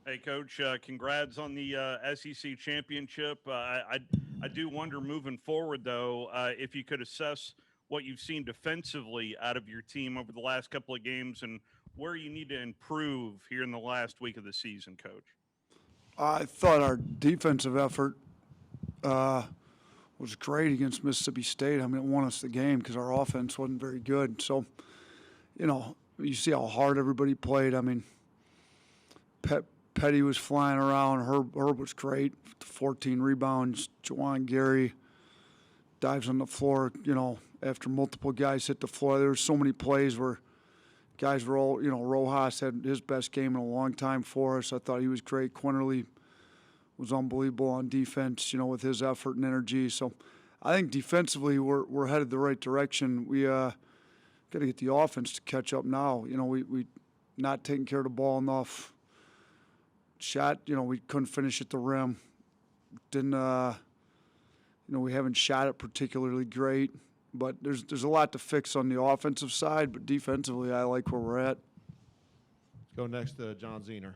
Hey, Coach, congrats on the SEC championship. I do wonder moving forward, though, if you could assess what you've seen defensively out of your team over the last couple of games and where you need to improve here in the last week of the season, Coach. I thought our defensive effort was great against Mississippi State. I mean, it won us the game because our offense wasn't very good. So, you see how hard everybody played. I mean, Petty was flying around. Herb was great. 14 rebounds. Jawan Gary dives on the floor, after multiple guys hit the floor. There were so many plays where guys were all, Rojas had his best game in a long time for us. I thought he was great. Quinterly was unbelievable on defense, with his effort and energy. So I think defensively we're headed the right direction. We got to get the offense to catch up now. We not taking care of the ball enough. Shot, we couldn't finish at the rim. Didn't, we haven't shot it particularly great. But there's a lot to fix on the offensive side. But defensively, I like where we're at. Let's go next to John Zener.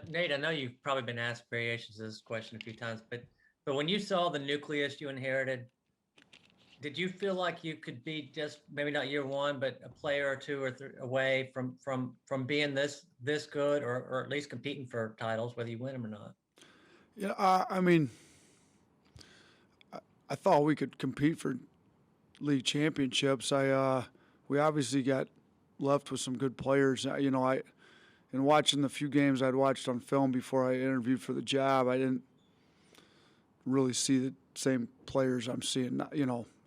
Nate, I know you've probably been asked variations of this question a few times, but when you saw the nucleus you inherited, did you feel like you could be just maybe not year one, but a player or two or away from being this good, or at least competing for titles, whether you win them or not? Yeah, I mean, I thought we could compete for league championships. We obviously got left with some good players. In watching the few games I'd watched on film before I interviewed for the job, I didn't really see the same players I'm seeing.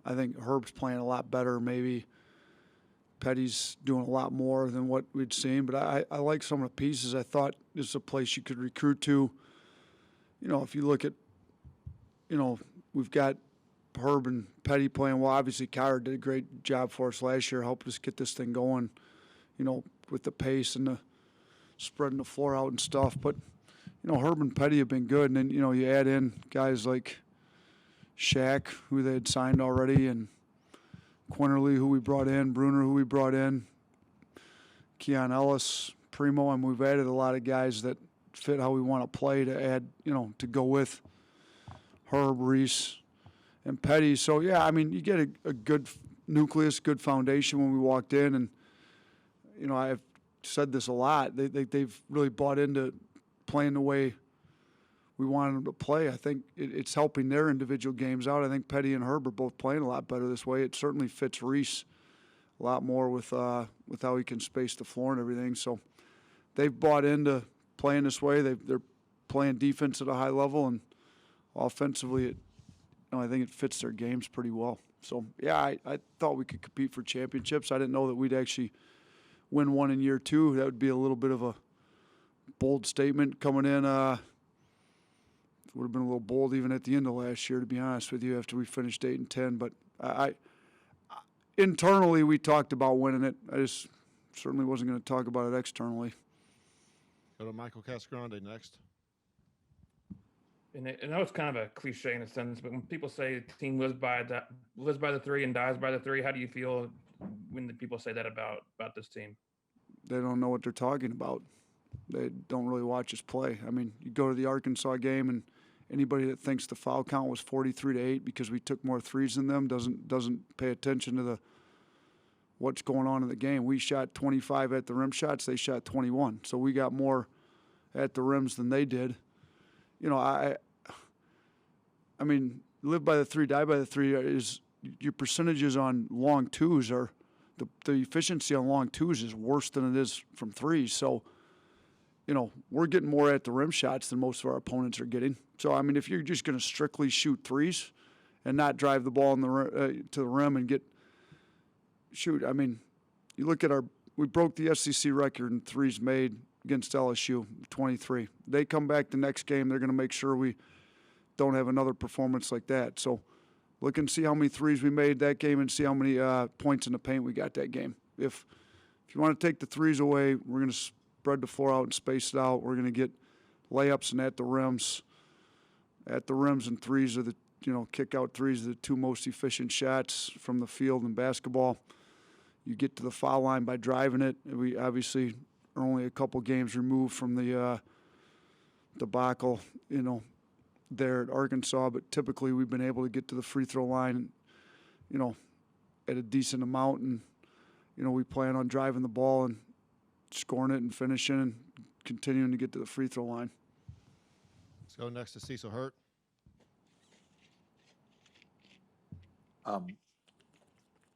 I think Herb's playing a lot better. Maybe Petty's doing a lot more than what we'd seen. But I like some of the pieces. I thought this is a place you could recruit to. If you look at, we've got Herb and Petty playing well. Obviously, Kyra did a great job for us last year, helped us get this thing going, with the pace and the spreading the floor out and stuff. But, Herb and Petty have been good. And then, you add in guys like Shaq, who they had signed already, and Quinterly, who we brought in, Bruner, who we brought in, Keon Ellis, Primo, and we've added a lot of guys that fit how we want to play to add, to go with Herb, Reese, and Petty. So, yeah, I mean, you get a good nucleus, good foundation when we walked in. And, I've said this a lot. They've really bought into playing the way we wanted them to play. I think it's helping their individual games out. I think Petty and Herb are both playing a lot better this way. It certainly fits Reese a lot more with how he can space the floor and everything. So they've bought into playing this way. They're playing defense at a high level, and offensively, I think it fits their games pretty well. So, yeah, I thought we could compete for championships. I didn't know that we'd actually win one in year two. That would be a little bit of a bold statement coming in. It would have been a little bold even at the end of last year, to be honest with you, after we finished 8-10. But I internally, we talked about winning it. I just certainly wasn't going to talk about it externally. Go to Michael Casgrande next. And I know it's kind of a cliche in a sense, but when people say the team lives by the three and dies by the three, how do you feel when the people say that about this team? They don't know what they're talking about. They don't really watch us play. I mean, you go to the Arkansas game, and anybody that thinks the foul count was 43-8 because we took more threes than them doesn't pay attention to what's going on in the game. We shot 25 at the rim shots. They shot 21. So we got more at the rims than they did. I mean, live by the three, die by the three is your percentages on long twos are the efficiency on long twos is worse than it is from threes. So, we're getting more at the rim shots than most of our opponents are getting. So, I mean, if you're just going to strictly shoot threes and not drive the ball to the rim and I mean, you look at we broke the SEC record in threes made against LSU, 23. They come back the next game, they're going to make sure we don't have another performance like that. So look and see how many threes we made that game and see how many points in the paint we got that game. If you want to take the threes away, we're going to spread the floor out and space it out. We're going to get layups and at the rims. At the rims and threes are the kick out threes are the two most efficient shots from the field in basketball. You get to the foul line by driving it. We obviously are only a couple games removed from the debacle, there at Arkansas, but typically we've been able to get to the free throw line, at a decent amount, and we plan on driving the ball and scoring it and finishing and continuing to get to the free throw line. Let's go next to Cecil Hurt.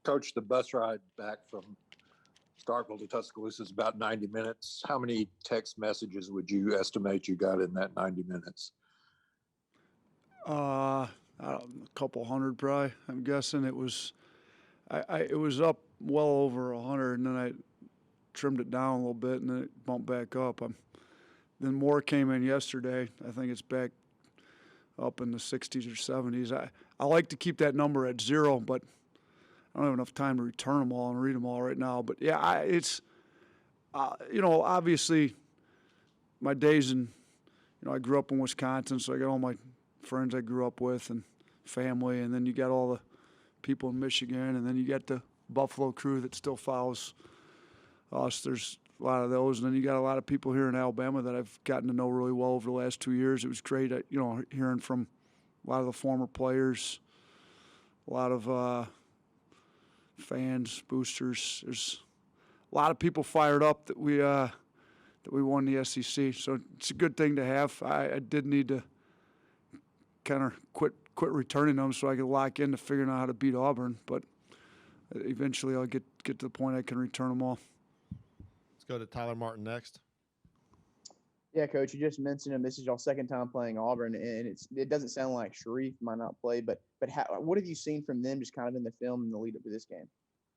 Coach, the bus ride back from Starkville to Tuscaloosa is about 90 minutes. How many text messages would you estimate you got in that 90 minutes? I don't know, a couple hundred probably. I'm guessing it was. It was up well over 100, and then I trimmed it down a little bit, and then it bumped back up. Then more came in yesterday. I think it's back up in the 60s or 70s. I like to keep that number at 0, but I don't have enough time to return them all and read them all right now. But yeah, it's obviously my days in, I grew up in Wisconsin, so I got all my friends I grew up with and family, and then you got all the people in Michigan, and then you got the Buffalo crew that still follows us. There's a lot of those, and then you got a lot of people here in Alabama that I've gotten to know really well over the last 2 years. It was great, hearing from a lot of the former players, a lot of fans, boosters. There's a lot of people fired up that we won the SEC. So it's a good thing to have. I did need to kind of quit returning them so I could lock into figuring out how to beat Auburn. But eventually I'll get to the point I can return them all. Let's go to Tyler Martin next. Yeah, Coach, you just mentioned him. This is your second time playing Auburn, and it doesn't sound like Sharif might not play, but what have you seen from them just kind of in the film in the lead up to this game?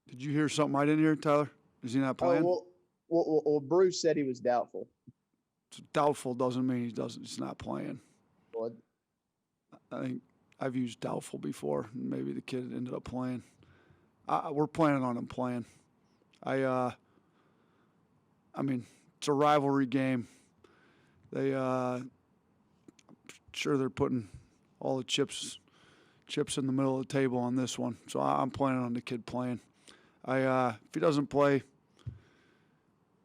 Did you hear something I didn't hear, Tyler? Is he not playing? Well, Bruce said he was doubtful. So doubtful doesn't mean he's not playing. Well, I think I've used doubtful before. Maybe the kid ended up playing. We're planning on him playing. I mean, it's a rivalry game. I'm sure they're putting all the chips in the middle of the table on this one. So I'm planning on the kid playing. If he doesn't play,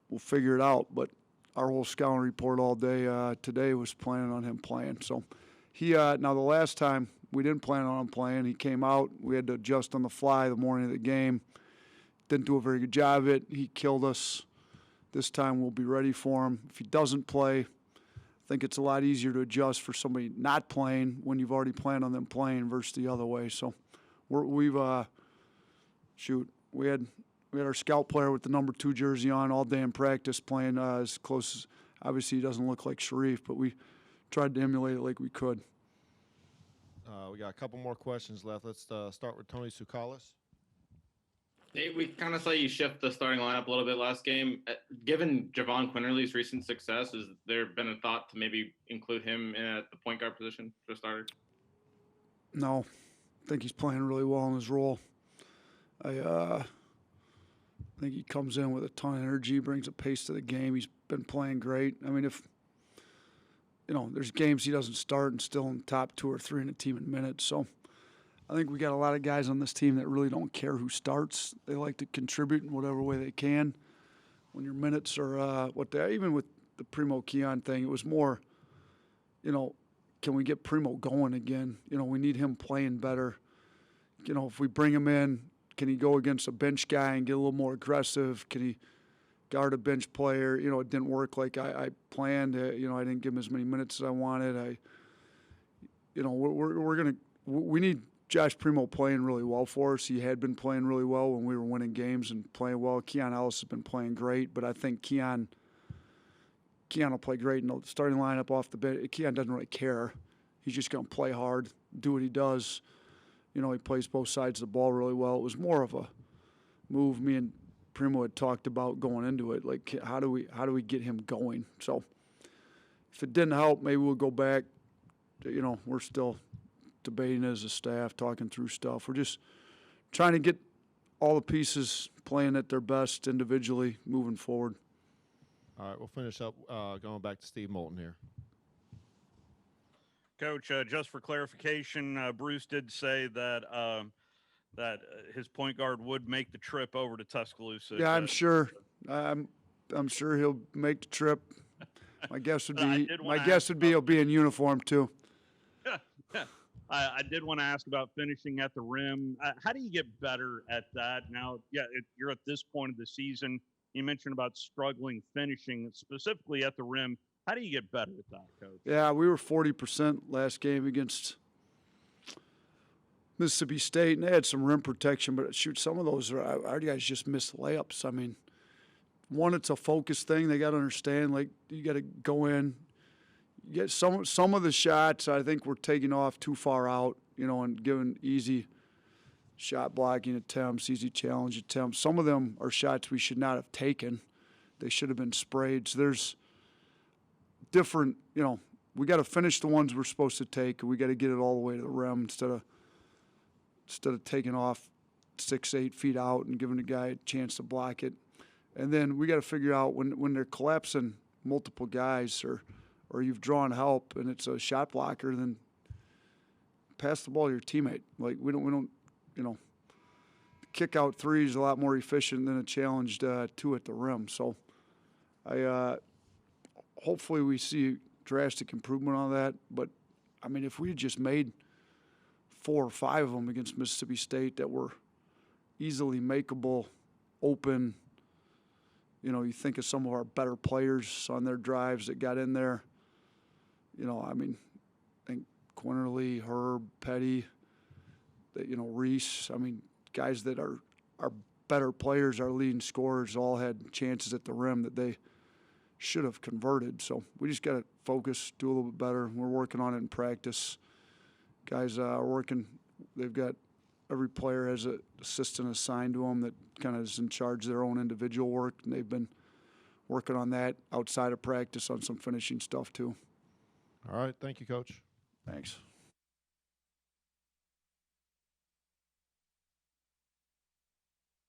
we'll figure it out. But our whole scouting report all day today was planning on him playing. So he now the last time we didn't plan on him playing, he came out. We had to adjust on the fly the morning of the game. Didn't do a very good job of it. He killed us. This time we'll be ready for him. If he doesn't play, I think it's a lot easier to adjust for somebody not playing when you've already planned on them playing versus the other way. So we had our scout player with the number 2 jersey on all day in practice playing as close as, obviously he doesn't look like Sharif, but we tried to emulate it like we could. We got a couple more questions left. Let's start with Tony Tsoukalas. We kind of saw you shift the starting lineup a little bit last game. Given Javon Quinterly's recent success, has there been a thought to maybe include him at the point guard position for a starter? No, I think he's playing really well in his role. I think he comes in with a ton of energy, brings a pace to the game. He's been playing great. I mean, if there's games he doesn't start and still in the top 2 or 3 in the team in minutes. So I think we got a lot of guys on this team that really don't care who starts. They like to contribute in whatever way they can. When your minutes are even with the Primo Keon thing, it was more, can we get Primo going again? We need him playing better. If we bring him in, can he go against a bench guy and get a little more aggressive? Can he guard a bench player? It didn't work like I planned. I didn't give him as many minutes as I wanted. We need Josh Primo playing really well for us. He had been playing really well when we were winning games and playing well. Keon Ellis has been playing great, but I think Keon will play great in the starting lineup off the bench. Keon doesn't really care. He's just going to play hard, do what he does. He plays both sides of the ball really well. It was more of a move me and Primo had talked about going into it. Like, how do we get him going? So if it didn't help, maybe we'll go back. We're still debating as a staff, talking through stuff. We're just trying to get all the pieces playing at their best individually moving forward. All right, we'll finish up going back to Steve Moulton here. Coach, just for clarification, Bruce did say that his point guard would make the trip over to Tuscaloosa. Yeah, I'm sure. I'm sure he'll make the trip. My guess would I be did my wanna guess ask would be he'll be in uniform too. I did want to ask about finishing at the rim. How do you get better at that? Now, yeah, you're at this point of the season. You mentioned about struggling finishing, specifically at the rim. How do you get better at that, Coach? Yeah, we were 40% last game against Mississippi State, and they had some rim protection, but shoot, some of those our guys just missed layups. I mean, one, it's a focus thing. They got to understand, like, you got to go in. Get some of the shots I think we're taking off too far out, and giving easy shot blocking attempts, easy challenge attempts. Some of them are shots we should not have taken. They should have been sprayed. So there's different, we got to finish the ones we're supposed to take, and we got to get it all the way to the rim instead of taking off 6-8 feet out and giving the guy a chance to block it. And then we got to figure out when they're collapsing multiple guys or you've drawn help and it's a shot blocker, then pass the ball to your teammate. Like we don't, kick out three is a lot more efficient than a challenged two at the rim. So hopefully we see drastic improvement on that. But I mean, if we had just made 4 or 5 of them against Mississippi State that were easily makeable, open, you think of some of our better players on their drives that got in there. I mean, I think Quinterly, Herb, Petty, Reese. I mean, guys that are better players, our leading scorers, all had chances at the rim that they should have converted. So we just got to focus, do a little bit better. We're working on it in practice. Guys are working. They've got every player has an assistant assigned to them that kind of is in charge of their own individual work, and they've been working on that outside of practice on some finishing stuff too. All right. Thank you, Coach. Thanks.